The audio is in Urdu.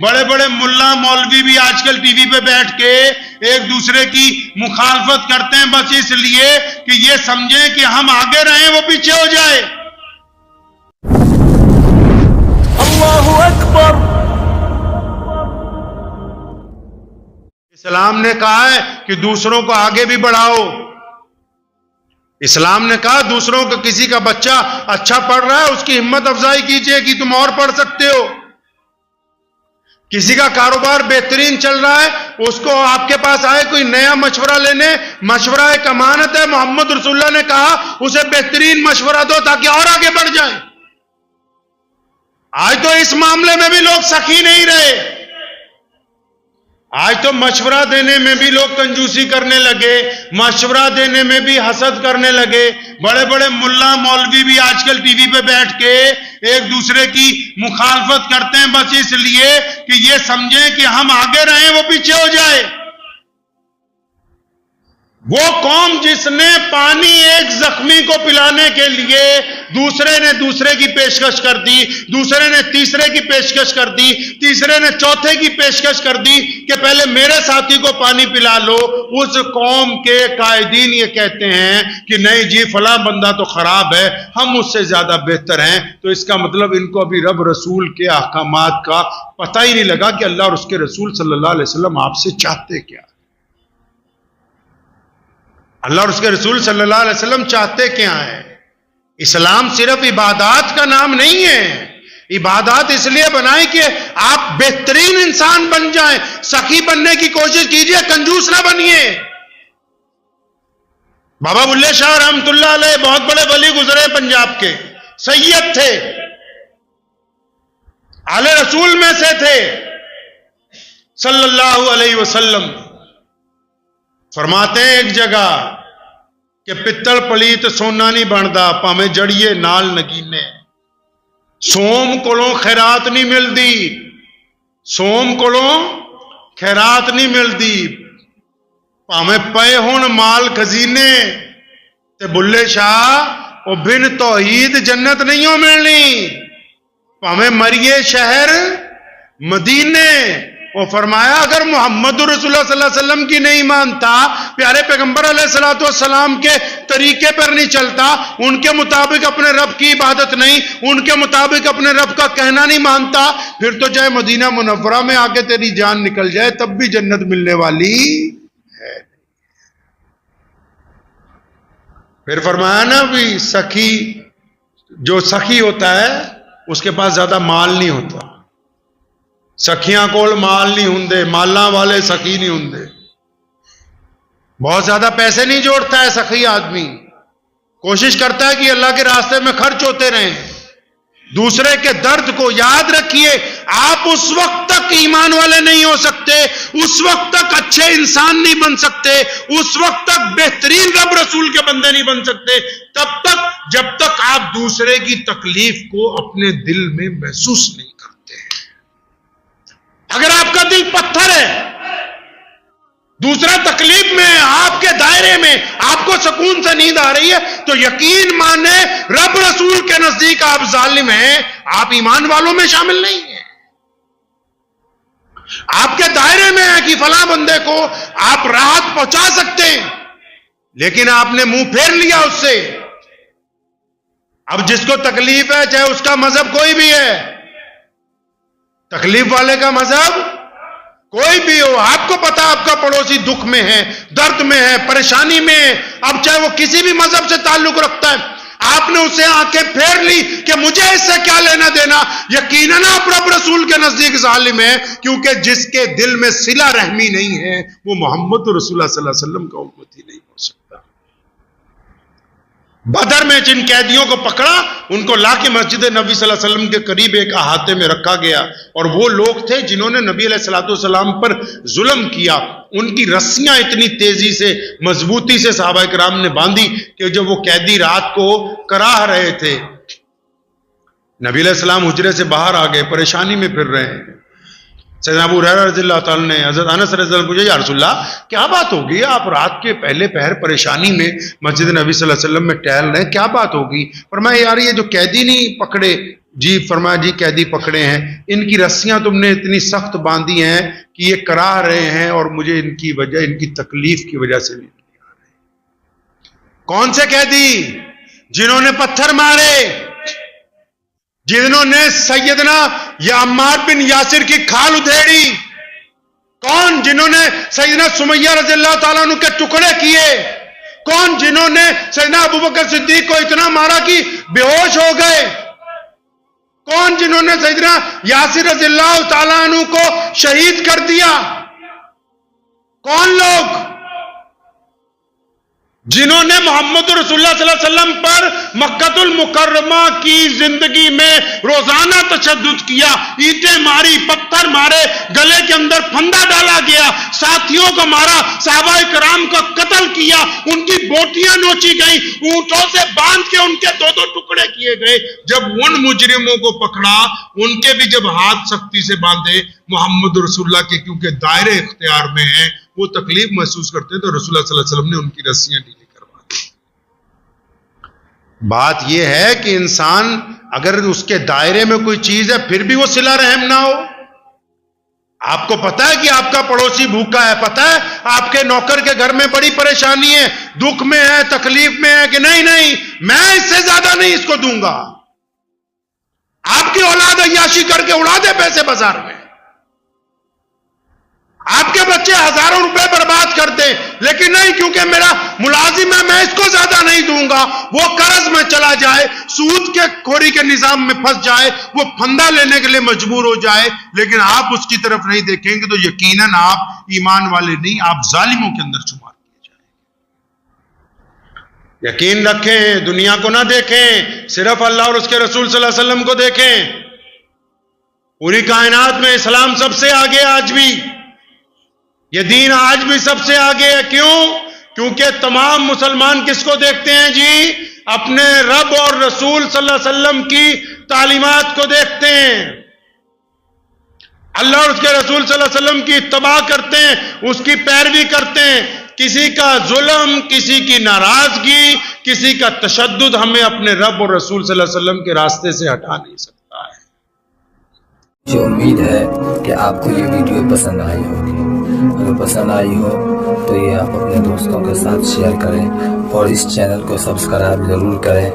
بڑے بڑے ملا مولوی بھی آج کل ٹی وی پہ بیٹھ کے ایک دوسرے کی مخالفت کرتے ہیں بس اس لیے کہ یہ سمجھیں کہ ہم آگے رہیں وہ پیچھے ہو جائے۔ اللہ اکبر۔ اسلام نے کہا ہے کہ دوسروں کو آگے بھی بڑھاؤ۔ اسلام نے کہا دوسروں کو، کسی کا بچہ اچھا پڑھ رہا ہے اس کی ہمت افزائی کیجئے کہ تم اور پڑھ سکتے ہو۔ کسی کا کاروبار بہترین چل رہا ہے اس کو آپ کے پاس آئے کوئی نیا مشورہ لینے، مشورہ ایک امانت ہے، محمد رسول اللہ نے کہا اسے بہترین مشورہ دو تاکہ اور آگے بڑھ جائیں۔ آج تو اس معاملے میں بھی لوگ سخی نہیں رہے، آج تو مشورہ دینے میں بھی لوگ کنجوسی کرنے لگے، مشورہ دینے میں بھی حسد کرنے لگے۔ بڑے بڑے ملا مولوی بھی آج کل ٹی وی پہ بیٹھ کے ایک دوسرے کی مخالفت کرتے ہیں بس اس لیے کہ یہ سمجھیں کہ ہم آگے رہیں وہ پیچھے ہو جائے۔ وہ قوم جس نے پانی ایک زخمی کو پلانے کے لیے دوسرے نے دوسرے کی پیشکش کر دی، دوسرے نے تیسرے کی پیشکش کر دی، تیسرے نے چوتھے کی پیشکش کر دی کہ پہلے میرے ساتھی کو پانی پلا لو، اس قوم کے قائدین یہ کہتے ہیں کہ نہیں جی فلاں بندہ تو خراب ہے، ہم اس سے زیادہ بہتر ہیں۔ تو اس کا مطلب ان کو ابھی رب رسول کے احکامات کا پتہ ہی نہیں لگا کہ اللہ اور اس کے رسول صلی اللہ علیہ وسلم آپ سے چاہتے کیا۔ اللہ اور اس کے رسول صلی اللہ علیہ وسلم چاہتے کیا ہیں؟ اسلام صرف عبادات کا نام نہیں ہے۔ عبادات اس لیے بنائیں کہ آپ بہترین انسان بن جائیں، سخی بننے کی کوشش کیجئے، کنجوس نہ بنیے۔ بابا بلے شاہ رحمت اللہ علیہ بہت بڑے ولی گزرے پنجاب کے، سید تھے، آل رسول میں سے تھے صلی اللہ علیہ وسلم۔ فرماتے ہیں ایک جگہ کہ پتل پلیت سونا نہیں بنتا پاویں جڑیے نال نگینے، سوم کولوں خیرات نہیں ملتی، سوم کولوں خیرات نہیں ملتی، پاویں پے ہون مال خزینے، تے بلے شاہ او بن توحید جنت نہیں ہو ملنی، پاویں مریے شہر مدینے۔ وہ فرمایا اگر محمد رسول اللہ صلی اللہ علیہ وسلم کی نہیں مانتا، پیارے پیغمبر علیہ الصلوۃ والسلام کے طریقے پر نہیں چلتا، ان کے مطابق اپنے رب کی عبادت نہیں، ان کے مطابق اپنے رب کا کہنا نہیں مانتا، پھر تو چاہے مدینہ منورہ میں آ کے تیری جان نکل جائے تب بھی جنت ملنے والی ہے۔ پھر فرمایا نا بھی سخی، جو سخی ہوتا ہے اس کے پاس زیادہ مال نہیں ہوتا، سخیاں کول مال نہیں ہوندے، مالاں والے سخی نہیں ہوندے، بہت زیادہ پیسے نہیں جوڑتا ہے سخی آدمی، کوشش کرتا ہے کہ اللہ کے راستے میں خرچ ہوتے رہیں۔ دوسرے کے درد کو یاد رکھیے، آپ اس وقت تک ایمان والے نہیں ہو سکتے، اس وقت تک اچھے انسان نہیں بن سکتے، اس وقت تک بہترین رب رسول کے بندے نہیں بن سکتے تب تک جب تک آپ دوسرے کی تکلیف کو اپنے دل میں محسوس نہیں کرتے۔ اگر آپ کا دل پتھر ہے، دوسرا تکلیف میں، آپ کے دائرے میں آپ کو سکون سے نیند آ رہی ہے، تو یقین مانے رب رسول کے نزدیک آپ ظالم ہیں، آپ ایمان والوں میں شامل نہیں ہیں۔ آپ کے دائرے میں ہے کہ فلاں بندے کو آپ راحت پہنچا سکتے ہیں، لیکن آپ نے منہ پھیر لیا اس سے۔ اب جس کو تکلیف ہے، چاہے اس کا مذہب کوئی بھی ہے، تکلیف والے کا مذہب کوئی بھی ہو، آپ کو پتا آپ کا پڑوسی دکھ میں ہے، درد میں ہے، پریشانی میں ہے، اب چاہے وہ کسی بھی مذہب سے تعلق رکھتا ہے، آپ نے اسے آنکھیں پھیر لی کہ مجھے اس سے کیا لینا دینا، یقیناً آپ رب رسول کے نزدیک ظالم ہے، کیونکہ جس کے دل میں صلہ رحمی نہیں ہے وہ محمد رسول اللہ صلی اللہ علیہ وسلم کا امتی نہیں ہو سکتا۔ بدر میں جن قیدیوں کو پکڑا ان کو لا کے مسجد نبی صلی اللہ علیہ وسلم کے قریب ایک احاطے میں رکھا گیا، اور وہ لوگ تھے جنہوں نے نبی علیہ الصلوۃ والسلام پر ظلم کیا، ان کی رسیاں اتنی تیزی سے مضبوطی سے صحابہ کرام نے باندھی کہ جب وہ قیدی رات کو کراہ رہے تھے، نبی علیہ السلام حجرے سے باہر آ گئے، پریشانی میں پھر رہے ہیں۔ سیدنا ابو ہریرہ رضی اللہ تعالیٰ نے حضرت انس رضی اللہ عنہ پوچھا، یا رسول اللہ کیا بات ہوگی، آپ رات کے پہلے پہر پریشانی میں مسجد نبی صلی اللہ علیہ وسلم میں ٹہل رہے ہیں، کیا بات ہوگی؟ فرمایا یار یہ جو قیدی نہیں پکڑے جی فرمایا جی قیدی پکڑے ہیں، ان کی رسیاں تم نے اتنی سخت باندھی ہیں کہ یہ کراہ رہے ہیں اور مجھے ان کی وجہ، ان کی تکلیف کی وجہ سے نہیں آ رہے۔ کون سے قیدی؟ جنہوں نے پتھر مارے، جنہوں نے سیدنا یا عمار بن یاسر کی کھال ادھیڑی، کون؟ جنہوں نے سیدنا سمیہ رضی اللہ تعالیٰ عنہ کے ٹکڑے کیے، کون؟ جنہوں نے سیدنا ابوبکر صدیق کو اتنا مارا کہ بے ہوش ہو گئے، کون؟ جنہوں نے سیدنا یاسر رضی اللہ تعالیٰ عنہ کو شہید کر دیا، کون لوگ؟ جنہوں نے محمد رسول اللہ صلی اللہ علیہ وسلم پر مکہ المکرمہ کی زندگی میں روزانہ تشدد کیا، اینٹیں ماری، پتھر مارے، گلے کے اندر پھندا ڈالا گیا، ساتھیوں کو مارا، صحابہ کرام کو قتل کیا، ان کی بوٹیاں نوچی گئیں، اونٹوں سے باندھ کے ان کے 2 ٹکڑے کیے گئے۔ جب ان مجرموں کو پکڑا، ان کے بھی جب ہاتھ سختی سے باندھے، محمد رسول اللہ کے کیونکہ دائرے اختیار میں ہیں، وہ تکلیف محسوس کرتے تو رسول اللہ صلی اللہ علیہ وسلم نے ان کی رسیاں ڈھیلی کروا دی۔ بات یہ ہے کہ انسان اگر اس کے دائرے میں کوئی چیز ہے پھر بھی وہ صلہ رحم نہ ہو۔ آپ کو پتا ہے کہ آپ کا پڑوسی بھوکا ہے، پتا ہے آپ کے نوکر کے گھر میں بڑی پریشانی ہے، دکھ میں ہے، تکلیف میں ہے، کہ نہیں میں اس سے زیادہ نہیں اس کو دوں گا۔ آپ کی اولاد عیاشی کر کے اڑا دے پیسے بازار میں، آپ کے بچے ہزاروں روپے برباد کرتے، لیکن نہیں، کیونکہ میرا ملازم ہے میں اس کو زیادہ نہیں دوں گا، وہ قرض میں چلا جائے، سود کے خوری کے نظام میں پھنس جائے، وہ پھندا لینے کے لیے مجبور ہو جائے، لیکن آپ اس کی طرف نہیں دیکھیں گے تو یقیناً آپ ایمان والے نہیں، آپ ظالموں کے اندر شمار کیے جائیں۔ یقین رکھیں، دنیا کو نہ دیکھیں، صرف اللہ اور اس کے رسول صلی اللہ علیہ وسلم کو دیکھیں۔ پوری کائنات میں اسلام سب سے آگے، آج بھی یہ دین آج بھی سب سے آگے ہے۔ کیوں؟ کیونکہ تمام مسلمان کس کو دیکھتے ہیں جی؟ اپنے رب اور رسول صلی اللہ علیہ وسلم کی تعلیمات کو دیکھتے ہیں، اللہ اور اس کے رسول صلی اللہ علیہ وسلم کی اتباع کرتے ہیں، اس کی پیروی کرتے ہیں۔ کسی کا ظلم، کسی کی ناراضگی، کسی کا تشدد ہمیں اپنے رب اور رسول صلی اللہ علیہ وسلم کے راستے سے ہٹا نہیں سکتا ہے۔ مجھے امید ہے کہ آپ کو یہ ویڈیو پسند آئی ہوگی۔ اگر پسند آئی ہو تو یہ آپ اپنے دوستوں کے ساتھ شیئر کریں اور اس چینل کو سبسکرائب ضرور کریں۔